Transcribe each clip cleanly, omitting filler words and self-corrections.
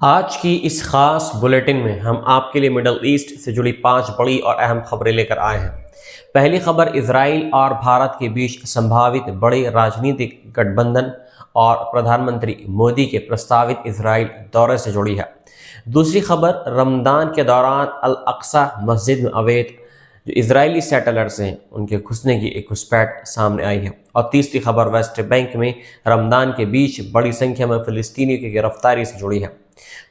आज की इस खास बुलेटिन में हम आपके लिए मिडल ईस्ट से जुड़ी 5 बड़ी और अहम खबरें लेकर आए हैं। पहली खबर इजराइल और भारत के बीच संभावित बड़े राजनीतिक गठबंधन और प्रधानमंत्री मोदी के प्रस्तावित इजराइल दौरे से जुड़ी है। दूसरी खबर रमदान के दौरान अल अक्सा मस्जिद में अवैध जो इजरायली सेटलर्स हैं उनके घुसने की एक घुसपैठ सामने आई है। और तीसरी खबर वेस्ट बैंक में रमदान के बीच बड़ी संख्या में फिलिस्तीनियों की गिरफ्तारी से जुड़ी है।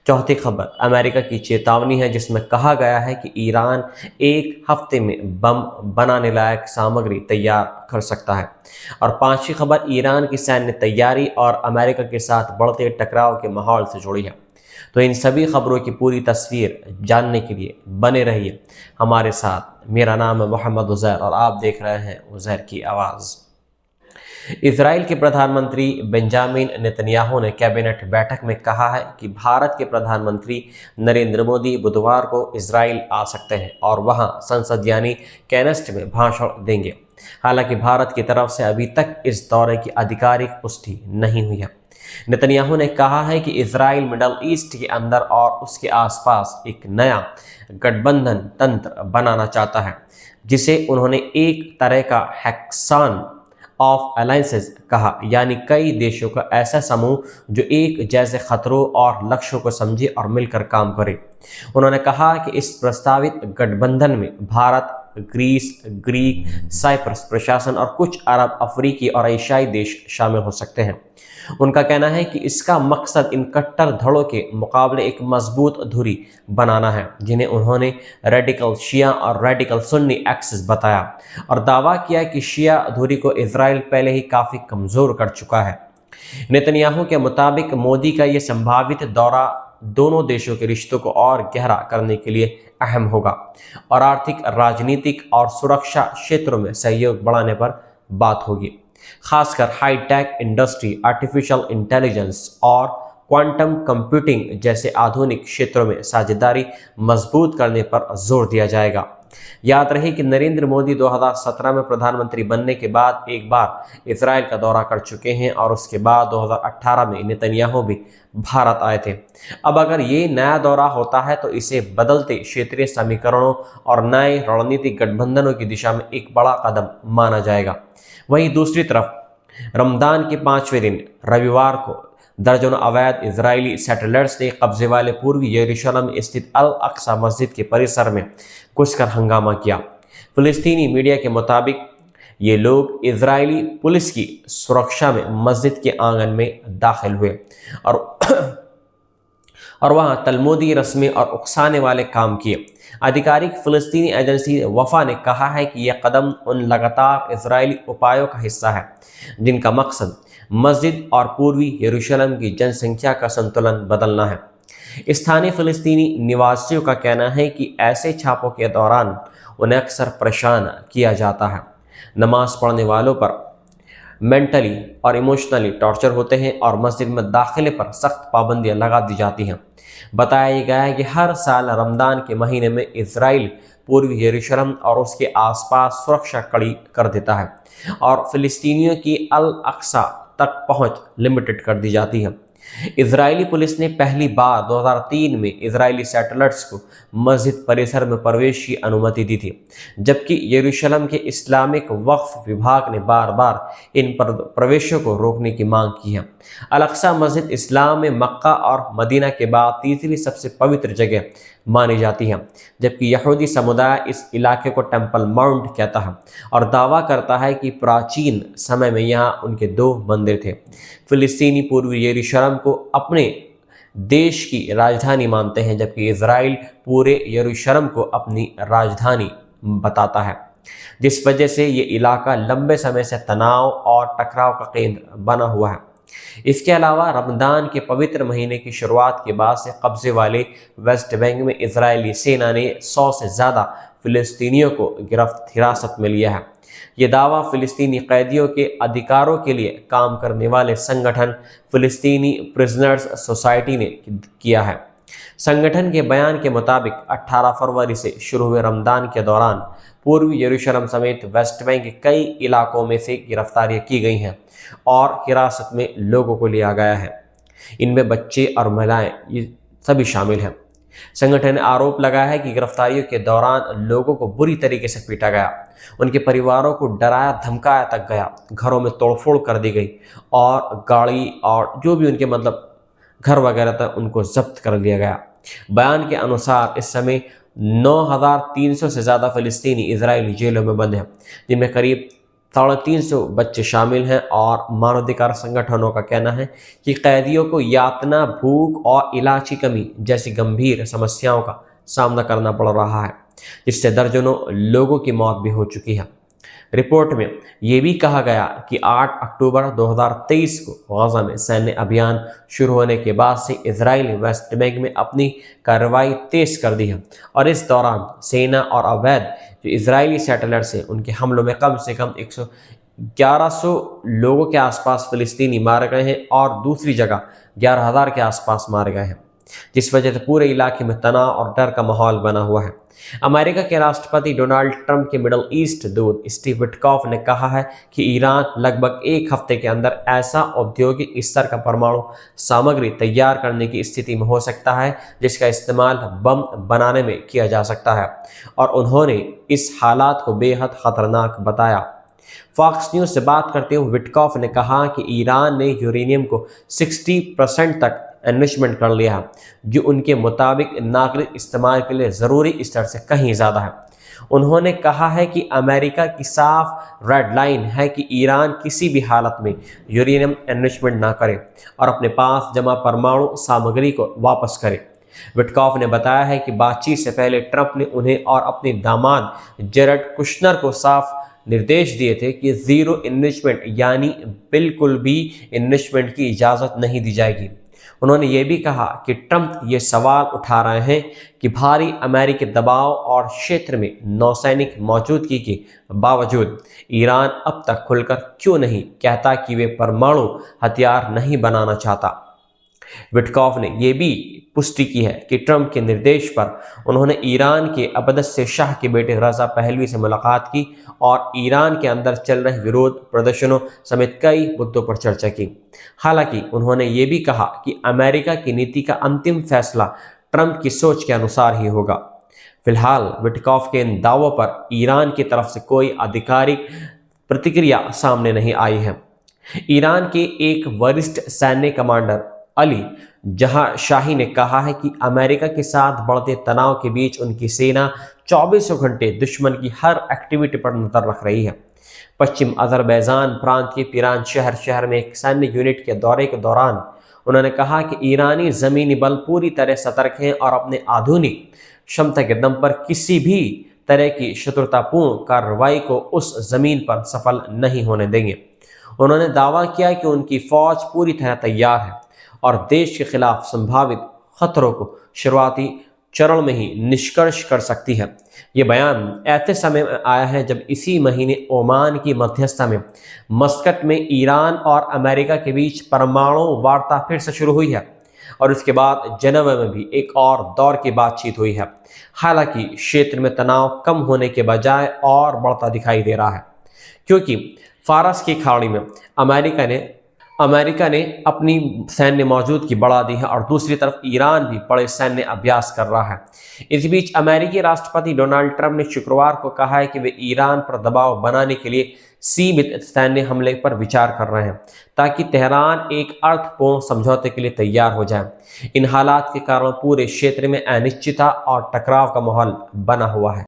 चौथी खबर अमेरिका की चेतावनी है जिसमें कहा गया है कि ईरान एक हफ्ते में बम बनाने लायक सामग्री तैयार कर सकता है। और पांचवी खबर ईरान की सैन्य तैयारी और अमेरिका के साथ बढ़ते टकराव के माहौल से जुड़ी है। तो इन सभी खबरों की पूरी तस्वीर जानने के लिए बने रहिए हमारे साथ। मेरा नाम है मोहम्मद उज़ैर और आप देख रहे हैं उज़ैर की आवाज़। इजराइल के प्रधानमंत्री बेंजामिन नेतन्याहू ने कैबिनेट बैठक में कहा है कि भारत के प्रधानमंत्री नरेंद्र मोदी बुधवार को इजराइल आ सकते हैं और वहां संसद यानी कैनेस्ट में भाषण देंगे। हालांकि भारत की तरफ से अभी तक इस दौरे की आधिकारिक पुष्टि नहीं हुई है। नेतन्याहू ने कहा है कि इजराइल मिडल ईस्ट के अंदर और उसके आसपास एक नया गठबंधन तंत्र बनाना चाहता है जिसे उन्होंने एक तरह का हेक्सान ऑफ अलायंसेस कहा, यानी कई देशों का ऐसा समूह जो एक जैसे खतरों और लक्ष्यों को समझे और मिलकर काम करे। उन्होंने कहा कि इस प्रस्तावित गठबंधन में भारत, ग्रीस, ग्रीक, साइप्रस प्रशासन और कुछ अरब, अफ्रीकी और एशियाई देश शामिल हो सकते हैं। उनका कहना है कि इसका मकसद इन कट्टर धड़ों के मुकाबले एक मजबूत धुरी बनाना है जिन्हें उन्होंने रेडिकल शिया और रेडिकल सुन्नी एक्सिस बताया और दावा किया कि शिया धुरी को इजराइल पहले ही काफ़ी कमज़ोर कर चुका है। नेतन्याहू के मुताबिक मोदी का ये संभावित दौरा दोनों देशों के रिश्तों को और गहरा करने के लिए अहम होगा और आर्थिक, राजनीतिक और सुरक्षा क्षेत्रों में सहयोग बढ़ाने पर बात होगी। खासकर हाईटेक इंडस्ट्री, आर्टिफिशियल इंटेलिजेंस और क्वांटम कंप्यूटिंग जैसे आधुनिक क्षेत्रों में साझेदारी मजबूत करने पर जोर दिया जाएगा। याद रहे कि नरेंद्र मोदी 2017 में प्रधानमंत्री बनने के बाद एक बार इजराइल का दौरा कर चुके हैं और उसके बाद 2018 में नेतन्याहू भी भारत आए थे। अब अगर ये नया दौरा होता है तो इसे बदलते क्षेत्रीय समीकरणों और नए रणनीतिक गठबंधनों की दिशा में एक बड़ा कदम माना जाएगा। वहीं दूसरी तरफ रमदान के 5वें दिन रविवार को दर्जनों अवैध इजरायली सेटलर्स ने कब्जे वाले पूर्वी यरूशलेम स्थित अल अक्सा मस्जिद के परिसर में घुसकर हंगामा किया। फिलिस्तीनी मीडिया के मुताबिक ये लोग इजरायली पुलिस की सुरक्षा में मस्जिद के आंगन में दाखिल हुए और और वहां तलमुदी रस्में और उकसाने वाले काम किए। आधिकारिक फिलिस्तीनी एजेंसी वफा ने कहा है कि यह कदम उन लगातार इजरायली उपायों का हिस्सा है जिनका मकसद मस्जिद और पूर्वी यरूशलेम की जनसंख्या का संतुलन बदलना है। स्थानीय फिलिस्तीनी निवासियों का कहना है कि ऐसे छापों के दौरान उन्हें अक्सर परेशान किया जाता है। नमाज पढ़ने वालों पर मेंटली और इमोशनली टॉर्चर होते हैं और मस्जिद में दाखिले पर सख्त पाबंदियां लगा दी जाती हैं। बताया गया है कि हर साल रमदान के महीने में इजराइल पूर्वी यरूशलेम और उसके आसपास सुरक्षा कड़ी कर देता है और फिलिस्तीनियों की अल अक्सा तक पहुंच लिमिटेड कर दी जाती है। इजरायली पुलिस ने पहली बार 2003 में इजरायली सेटलर्स को मस्जिद परिसर में प्रवेश की अनुमति दी थी, जबकि यरूशलेम के इस्लामिक वक्फ विभाग ने बार बार इन प्रवेशों को रोकने की मांग की है। अल अक्सा मस्जिद इस्लाम में मक्का और मदीना के बाद तीसरी सबसे पवित्र जगह मानी जाती है, जबकि यहूदी समुदाय इस इलाके को टेम्पल माउंट कहता है और दावा करता है कि प्राचीन समय में यहाँ उनके 2 मंदिर थे। फिलिस्तीनी पूर्वी यरूशलेम को अपने देश की राजधानी मानते हैं, जबकि इजराइल पूरे यरूशलेम को अपनी राजधानी बताता है, जिस वजह से ये इलाका लंबे समय से तनाव और टकराव का केंद्र बना हुआ है। इसके अलावा रमदान के पवित्र महीने की शुरुआत के बाद से कब्जे वाले वेस्ट बैंक में इजरायली सेना ने 100 से ज़्यादा फिलिस्तीनियों को हिरासत में लिया है। ये दावा फिलिस्तीनी कैदियों के अधिकारों के लिए काम करने वाले संगठन फिलिस्तीनी प्रिजनर्स सोसाइटी ने किया है। संगठन के बयान के मुताबिक 18 फरवरी से शुरू हुए रमदान के दौरान पूर्वी यरूशलेम समेत वेस्ट बैंक के कई इलाकों में से गिरफ्तारियां की गई हैं और हिरासत में लोगों को लिया गया है। इनमें बच्चे और महिलाएं सभी शामिल हैं। संगठन ने आरोप लगाया है कि गिरफ्तारियों के दौरान लोगों को बुरी तरीके से पीटा गया, उनके परिवारों को डराया धमकाया तक गया, घरों में तोड़फोड़ कर दी गई और गाड़ी और जो भी उनके घर वगैरह था उनको जब्त कर लिया गया। बयान के अनुसार इस समय 9,300 से ज़्यादा फ़िलिस्तीनी इजरायली जेलों में बंद हैं, जिनमें करीब 350 बच्चे शामिल हैं और मानवाधिकार संगठनों का कहना है कि कैदियों को यातना, भूख और इलाज की कमी जैसी गंभीर समस्याओं का सामना करना पड़ रहा है, जिससे दर्जनों लोगों की मौत भी हो चुकी है। रिपोर्ट में यह भी कहा गया कि 8 अक्टूबर 2023 को गाजा में सैन्य अभियान शुरू होने के बाद से इजराइल ने वेस्ट बैंक में अपनी कार्रवाई तेज कर दी है और इस दौरान सेना और अवैध जो इजरायली सैटेलाइट्स हैं उनके हमलों में कम से कम 1100 लोगों के आसपास फ़िलिस्तीनी मारे गए हैं और दूसरी जगह 11,000 के आसपास मारे गए हैं, जिस वजह से पूरे इलाके में तनाव और डर का माहौल बना हुआ है। अमेरिका के राष्ट्रपति डोनाल्ड ट्रंप के मिडल ईस्ट दूत स्टीव विटकॉफ ने कहा है कि ईरान लगभग एक हफ्ते के अंदर ऐसा औद्योगिक स्तर का परमाणु सामग्री तैयार करने की स्थिति में हो सकता है जिसका इस्तेमाल बम बनाने में किया जा सकता है, और उन्होंने इस हालात को बेहद खतरनाक बताया। फॉक्स न्यूज़ से बात करते हुए विटकॉफ ने कहा कि ईरान ने यूरेनियम को 60% तक एनरिचमेंट कर लिया है, जो उनके मुताबिक नागरिक इस्तेमाल के लिए ज़रूरी स्तर से कहीं ज़्यादा है। उन्होंने कहा है कि अमेरिका की साफ रेड लाइन है कि ईरान किसी भी हालत में यूरेनियम एनरिचमेंट ना करे और अपने पास जमा परमाणु सामग्री को वापस करे। विटकॉफ ने बताया है कि बातचीत से पहले ट्रंप ने उन्हें और अपने दामाद जेरेड कुशनर को साफ निर्देश दिए थे कि ज़ीरो इनरिचमेंट यानी बिल्कुल भी इनरिचमेंट की इजाज़त नहीं दी जाएगी। उन्होंने ये भी कहा कि ट्रंप ये सवाल उठा रहे हैं कि भारी अमेरिकी दबाव और क्षेत्र में नौसैनिक मौजूदगी के बावजूद ईरान अब तक खुलकर क्यों नहीं कहता कि वे परमाणु हथियार नहीं बनाना चाहता। विटकॉफ ने यह भी पुष्टि की है कि ट्रंप के निर्देश पर उन्होंने ईरान के अब्बास शाह के बेटे रज़ा पहलवी से मुलाकात की और ईरान के अंदर चल रहे विरोध प्रदर्शनों समेत कई मुद्दों पर चर्चा की। हालांकि उन्होंने ये भी कहा कि अमेरिका की नीति का अंतिम फैसला ट्रंप की सोच के अनुसार ही होगा। फिलहाल विटकॉफ के इन दावों पर ईरान की तरफ से कोई आधिकारिक प्रतिक्रिया सामने नहीं आई है। ईरान के एक वरिष्ठ सैन्य कमांडर अली जहां शाही ने कहा है कि अमेरिका के साथ बढ़ते तनाव के बीच उनकी सेना 24 घंटे दुश्मन की हर एक्टिविटी पर नजर रख रही है। पश्चिम अज़रबैजान प्रांत के पिरान शहर में एक सैन्य यूनिट के दौरे के दौरान उन्होंने कहा कि ईरानी ज़मीनी बल पूरी तरह सतर्क हैं और अपने आधुनिक क्षमता के दम पर किसी भी तरह की शत्रुतापूर्ण कार्रवाई को उस ज़मीन पर सफल नहीं होने देंगे। उन्होंने दावा किया कि उनकी फ़ौज पूरी तरह तैयार है और देश के खिलाफ संभावित खतरों को शुरुआती चरण में ही निष्कर्ष कर सकती है। ये बयान ऐसे समय में आया है जब इसी महीने ओमान की मध्यस्थता में मस्कट में ईरान और अमेरिका के बीच परमाणु वार्ता फिर से शुरू हुई है और उसके बाद जेनेवा में भी एक और दौर की बातचीत हुई है। हालांकि क्षेत्र में तनाव कम होने के बजाय और बढ़ता दिखाई दे रहा है, क्योंकि फारस की खाड़ी में अमेरिका ने अपनी सैन्य मौजूदगी बढ़ा दी है और दूसरी तरफ ईरान भी बड़े सैन्य अभ्यास कर रहा है। इस बीच अमेरिकी राष्ट्रपति डोनाल्ड ट्रंप ने शुक्रवार को कहा है कि वे ईरान पर दबाव बनाने के लिए सीमित सैन्य हमले पर विचार कर रहे हैं ताकि तेहरान एक अर्थपूर्ण समझौते के लिए तैयार हो जाए। इन हालात के कारण पूरे क्षेत्र में अनिश्चितता और टकराव का माहौल बना हुआ है।